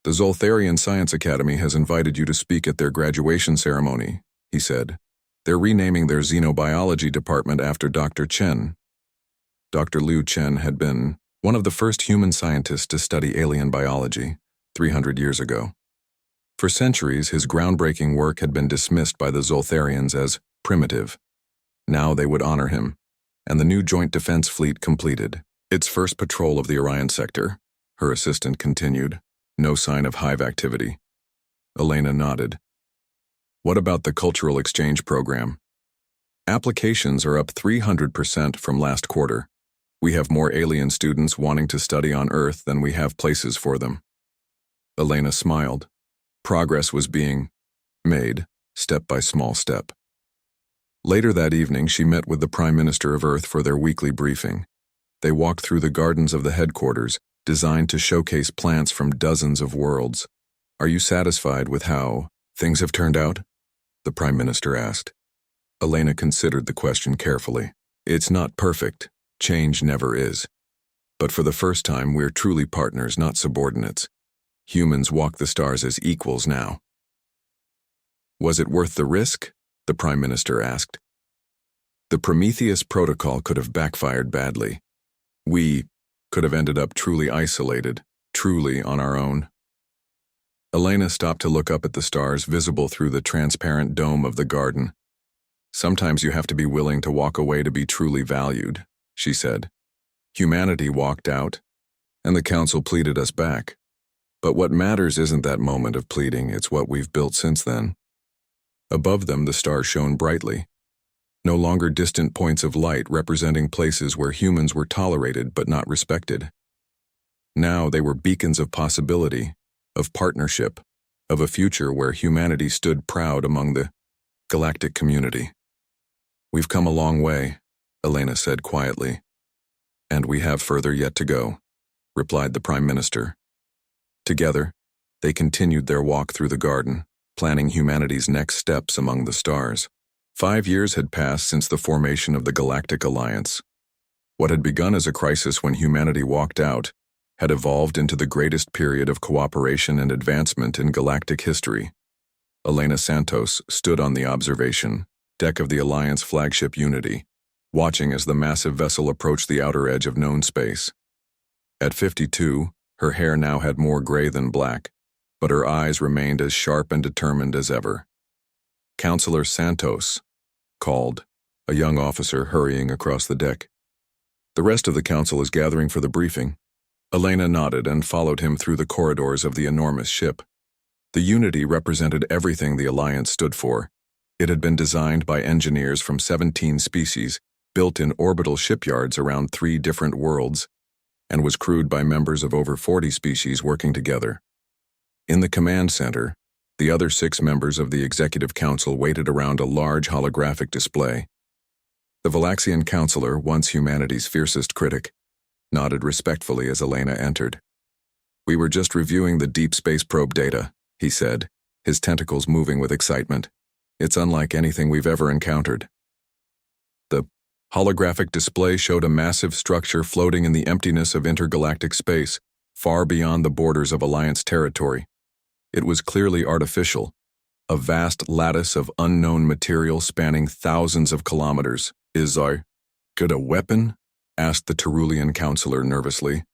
"The Zoltharian Science Academy has invited you to speak at their graduation ceremony," he said. "They're renaming their xenobiology department after Dr. Chen." Dr. Liu Chen had been one of the first human scientists to study alien biology 300 years ago. For centuries, his groundbreaking work had been dismissed by the Zoltharians as primitive. Now they would honor him, and the new Joint Defense Fleet completed its first patrol of the Orion sector. Her assistant continued. No sign of hive activity. Elena nodded. "What about the cultural exchange program?" "Applications are up 300% from last quarter. We have more alien students wanting to study on Earth than we have places for them." Elena smiled. Progress was being made, step by small step. Later that evening, she met with the Prime Minister of Earth for their weekly briefing. They walked through the gardens of the headquarters, designed to showcase plants from dozens of worlds. "Are you satisfied with how things have turned out?" the Prime Minister asked. Elena considered the question carefully. "It's not perfect. Change never is. But for the first time, we're truly partners, not subordinates. Humans walk the stars as equals now." "Was it worth the risk?" the Prime Minister asked. "The Prometheus Protocol could have backfired badly. We could have ended up truly isolated, truly on our own." Elena stopped to look up at the stars visible through the transparent dome of the garden. "Sometimes you have to be willing to walk away to be truly valued," she said. "Humanity walked out, and the Council pleaded us back. But what matters isn't that moment of pleading, it's what we've built since then." Above them, the stars shone brightly, no longer distant points of light representing places where humans were tolerated but not respected. Now they were beacons of possibility, of partnership, of a future where humanity stood proud among the galactic community. "We've come a long way," Elena said quietly. "And we have further yet to go," replied the Prime Minister. Together, they continued their walk through the garden, planning humanity's next steps among the stars. 5 years had passed since the formation of the Galactic Alliance. What had begun as a crisis when humanity walked out had evolved into the greatest period of cooperation and advancement in galactic history. Elena Santos stood on the observation deck of the Alliance flagship Unity, watching as the massive vessel approached the outer edge of known space. At 52, her hair now had more gray than black, but her eyes remained as sharp and determined as ever. "Counselor Santos," called a young officer hurrying across the deck. "The rest of the council is gathering for the briefing." Elena nodded and followed him through the corridors of the enormous ship. The Unity represented everything the Alliance stood for. It had been designed by engineers from 17 species, built in orbital shipyards around 3 different worlds, and was crewed by members of over 40 species working together. In the command center, the other 6 members of the Executive Council waited around a large holographic display. The Valaxian counselor, once humanity's fiercest critic, nodded respectfully as Elena entered. "We were just reviewing the deep space probe data," he said, his tentacles moving with excitement. "It's unlike anything we've ever encountered." The holographic display showed a massive structure floating in the emptiness of intergalactic space, far beyond the borders of Alliance territory. It was clearly artificial, a vast lattice of unknown material spanning thousands of kilometers. "Is our good a weapon?" asked the Terulian counselor nervously.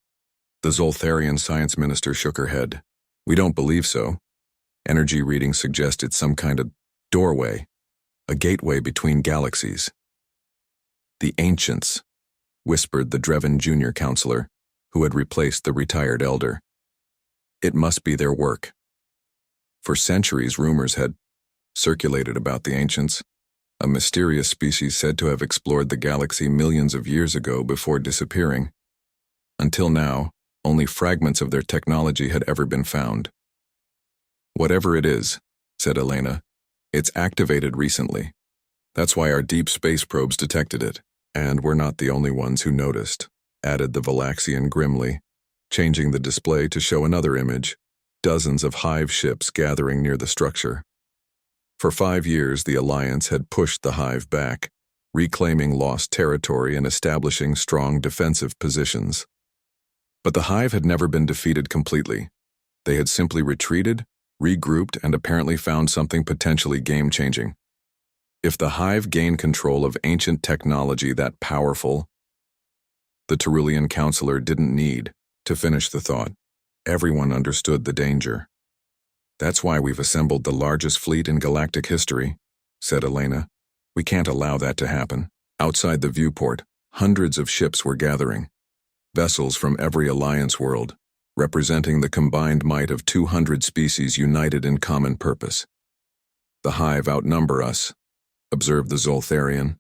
The Zoltharian science minister shook her head. "We don't believe so. Energy readings suggest it's some kind of doorway, a gateway between galaxies." "The Ancients," whispered the Dreven Jr. counselor, who had replaced the retired elder. "It must be their work." For centuries, rumors had circulated about the Ancients, a mysterious species said to have explored the galaxy millions of years ago before disappearing. Until now, only fragments of their technology had ever been found. "Whatever it is," said Elena, "it's activated recently. That's why our deep space probes detected it. And we're not the only ones who noticed," added the Valaxian grimly, changing the display to show another image, dozens of hive ships gathering near the structure. For 5 years, the Alliance had pushed the hive back, reclaiming lost territory and establishing strong defensive positions. But the hive had never been defeated completely. They had simply retreated, regrouped, and apparently found something potentially game-changing. If the hive gained control of ancient technology that powerful, the Terulian counselor didn't need to finish the thought. Everyone understood the danger. "That's why we've assembled the largest fleet in galactic history," said Elena. "We can't allow that to happen." Outside the viewport, hundreds of ships were gathering, vessels from every Alliance world, representing the combined might of 200 species united in common purpose. "The hive outnumber us," observed the Zoltharian,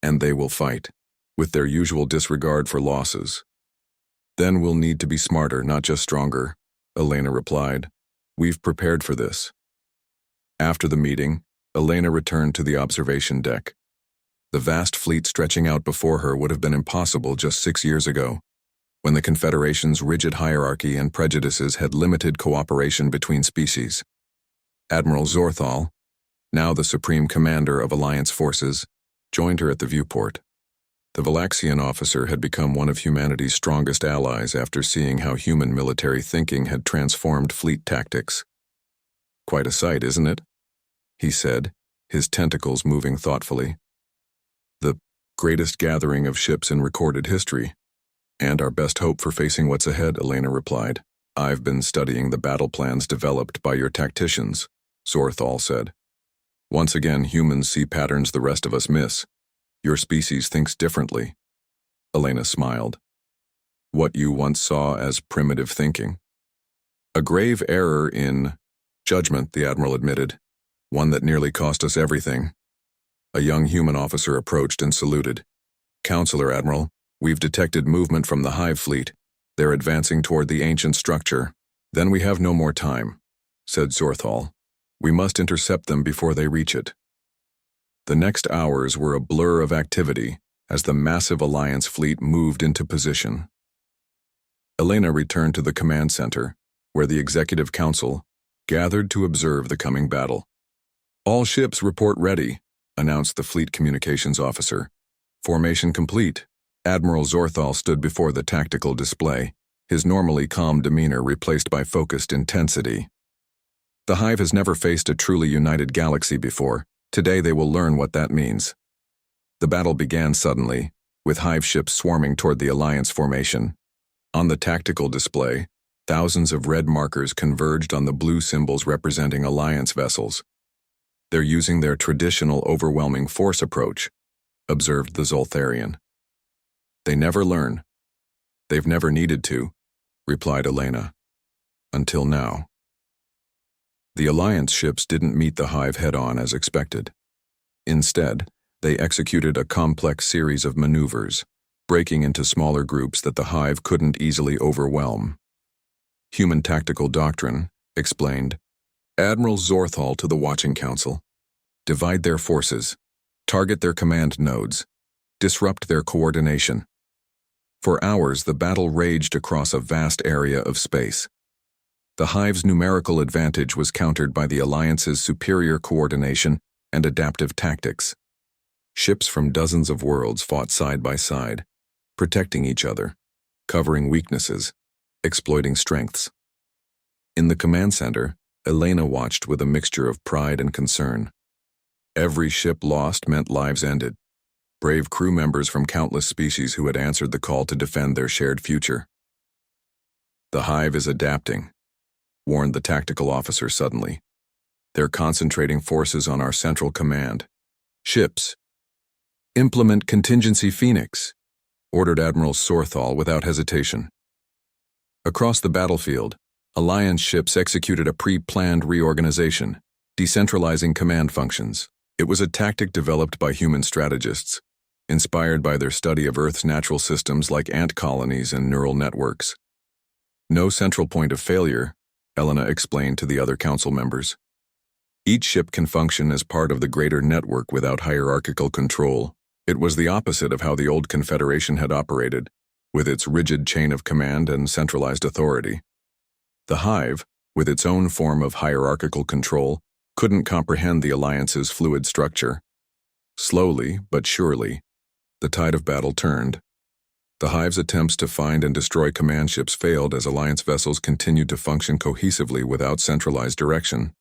"and they will fight, with their usual disregard for losses." "Then we'll need to be smarter, not just stronger," Elena replied. We've prepared for this. After the meeting, Elena returned to the observation deck. The vast fleet stretching out before her would have been impossible just 6 years ago, when the Confederation's rigid hierarchy and prejudices had limited cooperation between species. Admiral Zorthal, now the supreme commander of Alliance forces, joined her at the viewport. The Valaxian officer had become one of humanity's strongest allies after seeing how human military thinking had transformed fleet tactics. "Quite a sight, isn't it?" he said, his tentacles moving thoughtfully. "The greatest gathering of ships in recorded history, and our best hope for facing what's ahead," Elena replied. "I've been studying the battle plans developed by your tacticians," Zorthal said. "Once again, humans see patterns the rest of us miss. Your species thinks differently." Elena smiled. "What you once saw as primitive thinking?" "A grave error in judgment," the Admiral admitted. "One that nearly cost us everything." A young human officer approached and saluted. "Counselor, Admiral, we've detected movement from the Hive fleet. They're advancing toward the ancient structure." "Then we have no more time," said Zorthal. "We must intercept them before they reach it." The next hours were a blur of activity as the massive Alliance fleet moved into position. Elena returned to the command center, where the Executive Council gathered to observe the coming battle. "All ships report ready," announced the fleet communications officer. "Formation complete." Admiral Zorthal stood before the tactical display, his normally calm demeanor replaced by focused intensity. "The Hive has never faced a truly united galaxy before. Today they will learn what that means." The battle began suddenly, with Hive ships swarming toward the Alliance formation. On the tactical display, thousands of red markers converged on the blue symbols representing Alliance vessels. "They're using their traditional overwhelming force approach," observed the Zoltharian. "They never learn." "They've never needed to," replied Elena. "Until now." The Alliance ships didn't meet the Hive head-on as expected. Instead, they executed a complex series of maneuvers, breaking into smaller groups that the Hive couldn't easily overwhelm. "Human tactical doctrine," explained Admiral Zorthal to the Watching Council. "Divide their forces, target their command nodes, disrupt their coordination." For hours, the battle raged across a vast area of space. The Hive's numerical advantage was countered by the Alliance's superior coordination and adaptive tactics. Ships from dozens of worlds fought side by side, protecting each other, covering weaknesses, exploiting strengths. In the command center, Elena watched with a mixture of pride and concern. Every ship lost meant lives ended. Brave crew members from countless species who had answered the call to defend their shared future. "The Hive is adapting," warned the tactical officer suddenly. "They're concentrating forces on our central command. Ships, implement Contingency Phoenix," ordered Admiral Zorthal without hesitation. Across the battlefield, Alliance ships executed a pre-planned reorganization, decentralizing command functions. It was a tactic developed by human strategists, inspired by their study of Earth's natural systems like ant colonies and neural networks. "No central point of failure," Elena explained to the other council members. "Each ship can function as part of the greater network without hierarchical control." It was the opposite of how the old Confederation had operated, with its rigid chain of command and centralized authority. The Hive, with its own form of hierarchical control, couldn't comprehend the Alliance's fluid structure. Slowly, but surely, the tide of battle turned. The Hive's attempts to find and destroy command ships failed as Alliance vessels continued to function cohesively without centralized direction.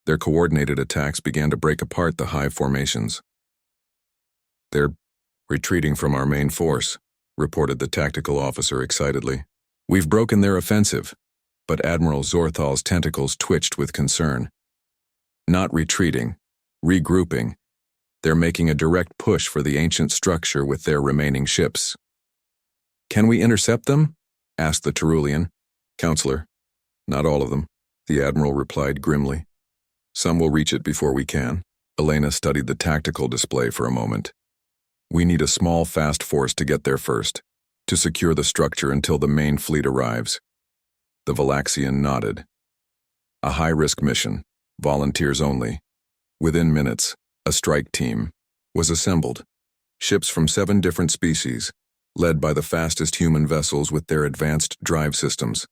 Their coordinated attacks began to break apart the Hive formations. "They're retreating from our main force," reported the tactical officer excitedly. "We've broken their offensive," but Admiral Zorthal's tentacles twitched with concern. "Not retreating, regrouping. They're making a direct push for the ancient structure with their remaining ships." "Can we intercept them?" asked the Terulian. "Counselor, not all of them," the Admiral replied grimly. "Some will reach it before we can." Elena studied the tactical display for a moment. "We need a small, fast force to get there first, to secure the structure until the main fleet arrives." The Valaxian nodded. A high-risk mission, volunteers only. Within minutes, a strike team was assembled. Ships from 7 different species, led by the fastest human vessels with their advanced drive systems.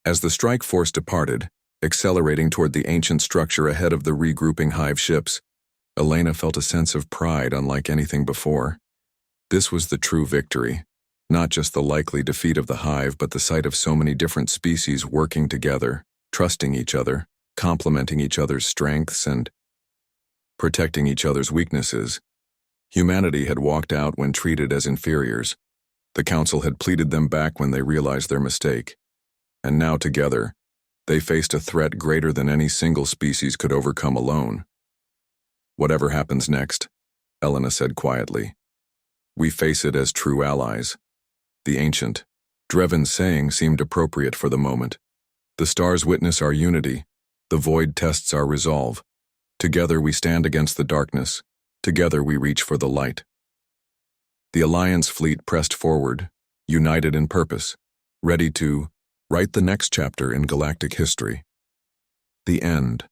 As the strike force departed, accelerating toward the ancient structure ahead of the regrouping hive ships, Elena felt a sense of pride unlike anything before. This was the true victory, not just the likely defeat of the hive, but the sight of so many different species working together, trusting each other, complementing each other's strengths, and protecting each other's weaknesses. Humanity had walked out when treated as inferiors. The Council had pleaded them back when they realized their mistake. And now together, they faced a threat greater than any single species could overcome alone. Whatever happens next, Elena said quietly, we face it as true allies. The ancient, Dreven saying seemed appropriate for the moment. The stars witness our unity. The void tests our resolve. Together we stand against the darkness. Together we reach for the light. The Alliance fleet pressed forward, united in purpose, ready to write the next chapter in galactic history. The end.